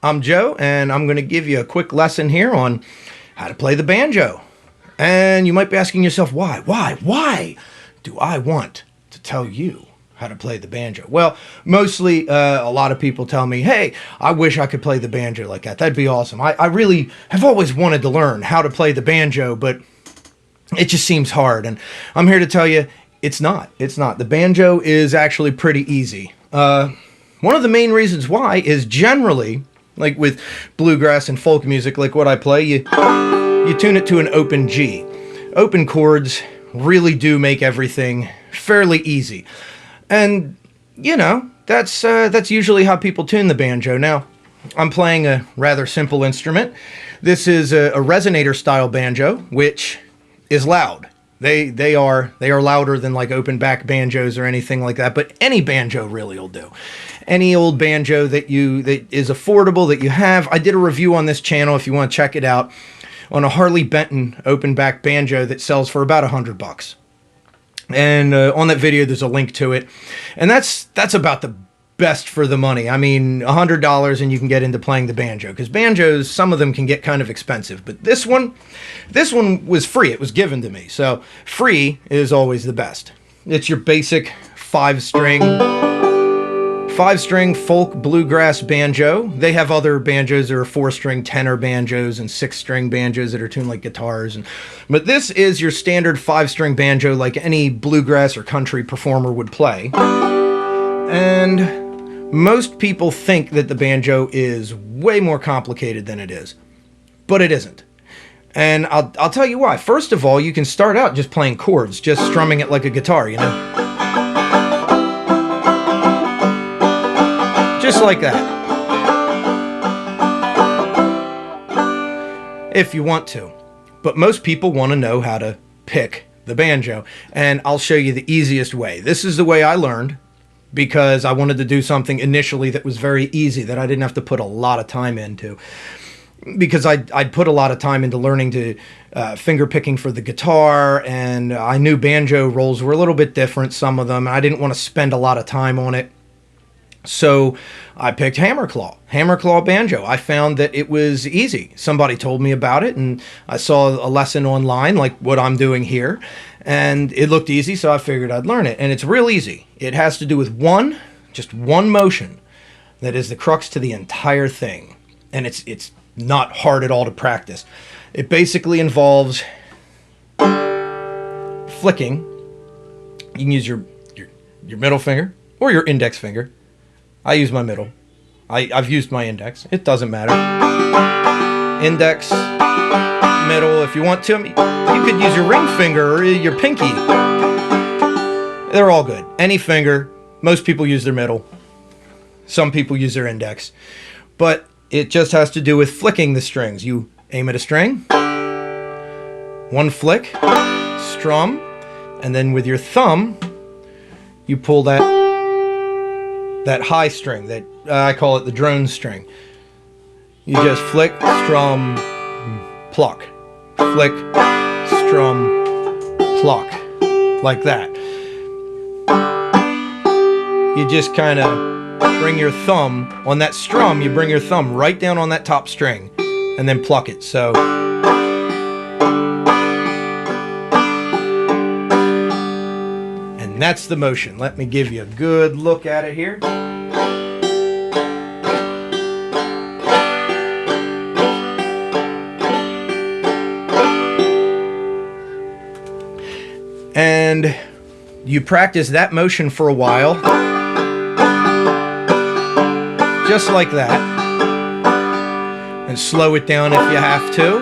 I'm Joe, and I'm going to give you a quick lesson here on how to play the banjo. And you might be asking yourself, why do I want to tell you how to play the banjo? Well, mostly a lot of people tell me, hey, I wish I could play the banjo like that. That'd be awesome. I really have always wanted to learn how to play the banjo, but it just seems hard. And I'm here to tell you, it's not. It's not. The banjo is actually pretty easy. One of the main reasons why is generally, like with bluegrass and folk music, like what I play, you tune it to an open G. Open chords really do make everything fairly easy. And, you know, that's usually how people tune the banjo. Now, I'm playing a rather simple instrument. This is a resonator style banjo, which is loud. They are louder than like open back banjos or anything like that, but any banjo really will do. Any old banjo that is affordable that you have. I did a review on this channel if you want to check it out on a Harley Benton open back banjo that sells for about $100. And on that video there's a link to it. And that's about the best for the money. I mean, $100 and you can get into playing the banjo, because banjos, some of them can get kind of expensive, but this one was free. It was given to me, so free is always the best. It's your basic five string folk bluegrass banjo. They have other banjos that are 4-string tenor banjos and 6-string banjos that are tuned like guitars, but this is your standard 5-string banjo like any bluegrass or country performer would play. And most people think that the banjo is way more complicated than it is, but it isn't. And I'll tell you why. First of all, you can start out just playing chords, just strumming it like a guitar, you know? Just like that. If you want to. But most people want to know how to pick the banjo, and I'll show you the easiest way. This is the way I learned, because I wanted to do something initially that was very easy, that I didn't have to put a lot of time into. Because I'd put a lot of time into learning to finger picking for the guitar, and I knew banjo rolls were a little bit different, some of them, and I didn't want to spend a lot of time on it. So I picked hammer claw banjo. I found that it was easy. Somebody told me about it, and I saw a lesson online like what I'm doing here, and it looked easy, so I figured I'd learn it. And it's real easy. It has to do with just one motion that is the crux to the entire thing. And it's not hard at all to practice. It basically involves flicking. You can use your middle finger or your index finger. I use my middle. I've used my index. It doesn't matter. Index, middle, if you want to. You could use your ring finger or your pinky. They're all good. Any finger. Most people use their middle. Some people use their index. But it just has to do with flicking the strings. You aim at a string, one flick, strum, and then with your thumb, you pull that high string, that I call it the drone string. You just flick, strum, pluck. Flick, strum, pluck. Like that. You just kind of bring your thumb on that strum, you bring your thumb right down on that top string and then pluck it. So and that's the motion. Let me give you a good look at it here. And you practice that motion for a while, just like that, and slow it down if you have to,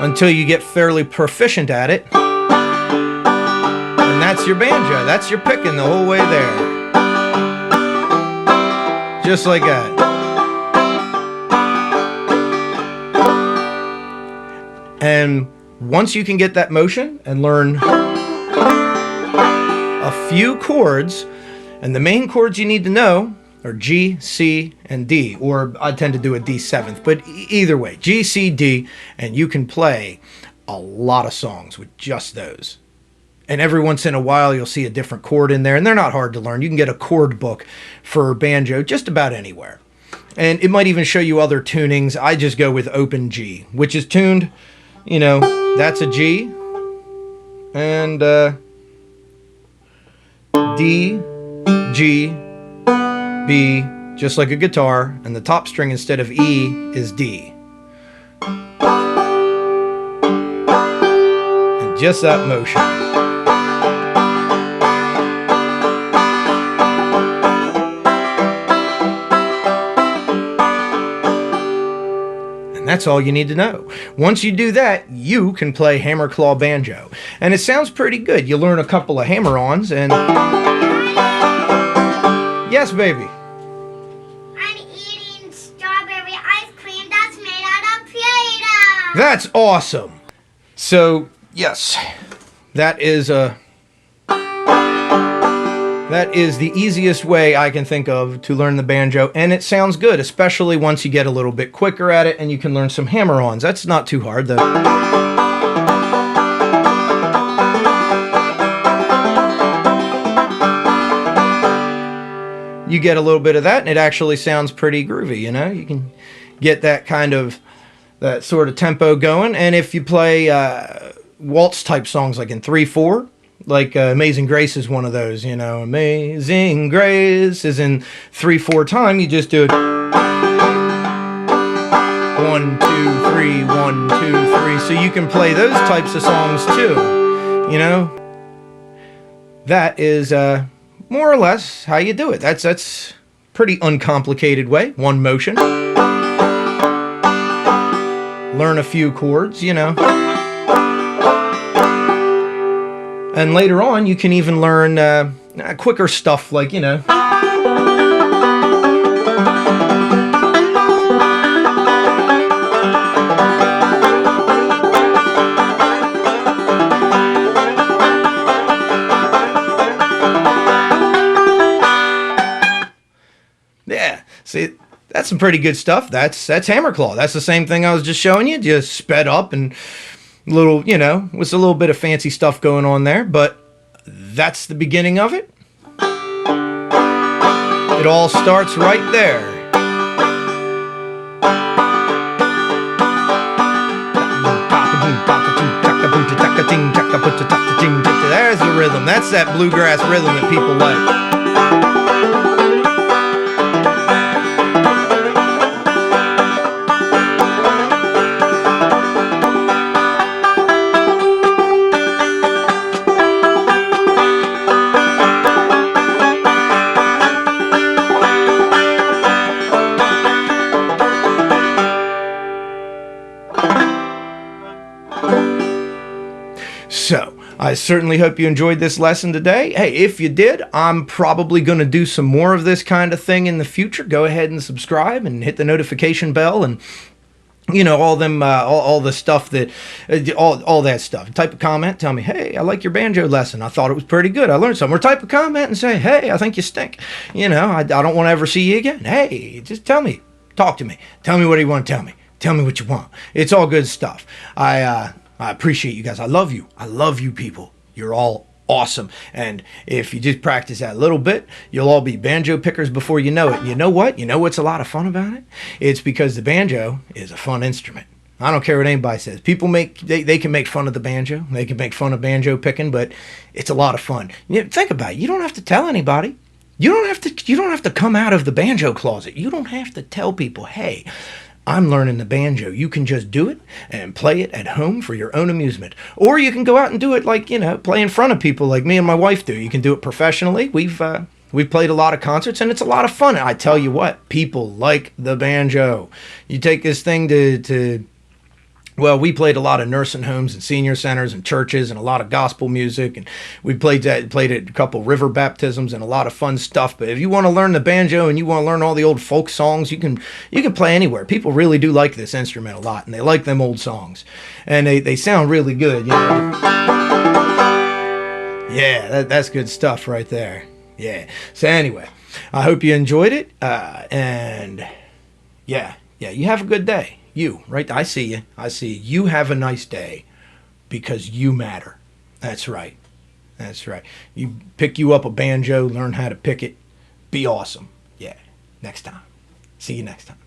until you get fairly proficient at it. And that's your banjo. That's your picking the whole way there. Just like that. And once you can get that motion and learn a few chords, and the main chords you need to know are G, C, and D, or I tend to do a D 7th, but either way, G, C, D, and you can play a lot of songs with just those. And every once in a while, you'll see a different chord in there, and they're not hard to learn. You can get a chord book for banjo just about anywhere. And it might even show you other tunings. I just go with open G, which is tuned, you know, that's a G. And D, G, B, just like a guitar. And the top string instead of E is D. And just that motion. That's all you need to know. Once you do that, you can play hammer claw banjo. And it sounds pretty good. You learn a couple of hammer-ons and... Yes, baby? I'm eating strawberry ice cream that's made out of Play-Doh. That's awesome. So, yes, that is the easiest way I can think of to learn the banjo, and it sounds good, especially once you get a little bit quicker at it and you can learn some hammer-ons. That's not too hard, though. You get a little bit of that, and it actually sounds pretty groovy, you know? You can get that sort of tempo going, and if you play waltz-type songs like in 3/4, like Amazing Grace is one of those, you know. Amazing Grace is in 3/4 time. You just do it 1, 2, 3, 1, 2, 3. So you can play those types of songs too, you know. That is more or less how you do it. That's pretty uncomplicated way. One motion. Learn a few chords, you know. And later on, you can even learn quicker stuff like, you know. Yeah, see, that's some pretty good stuff. That's hammer claw. That's the same thing I was just showing you, just sped up and little, you know, with a little bit of fancy stuff going on there, but that's the beginning of it. It all starts right there. There's the rhythm. That's that bluegrass rhythm that people like. So, I certainly hope you enjoyed this lesson today. Hey, if you did, I'm probably going to do some more of this kind of thing in the future. Go ahead and subscribe and hit the notification bell and, you know, all the stuff that, all that stuff. Type a comment, tell me, hey, I like your banjo lesson. I thought it was pretty good. I learned something. Or type a comment and say, hey, I think you stink. You know, I don't want to ever see you again. Hey, just tell me. Talk to me. Tell me what you want to tell me. Tell me what you want. It's all good stuff. I appreciate you guys. I love you. I love you people. You're all awesome. And if you just practice that a little bit, you'll all be banjo pickers before you know it. And you know what? You know what's a lot of fun about it? It's because the banjo is a fun instrument. I don't care what anybody says. People they can make fun of the banjo. They can make fun of banjo picking, but it's a lot of fun. You know, think about it. You don't have to tell anybody. You don't have to come out of the banjo closet. You don't have to tell people, hey, I'm learning the banjo. You can just do it and play it at home for your own amusement. Or you can go out and do it like, you know, play in front of people like me and my wife do. You can do it professionally. We've played a lot of concerts and it's a lot of fun. I tell you what, people like the banjo. You take this thing to well, we played a lot of nursing homes and senior centers and churches and a lot of gospel music, and we played at a couple river baptisms and a lot of fun stuff. But if you want to learn the banjo and you want to learn all the old folk songs, you can play anywhere. People really do like this instrument a lot, and they like them old songs, and they sound really good. You know? Yeah, that's good stuff right there. Yeah. So anyway, I hope you enjoyed it, and yeah, you have a good day. You, right? I see you. I see you. You have a nice day because you matter. That's right. That's right. You pick you up a banjo, learn how to pick it, be awesome. Yeah. Next time. See you next time.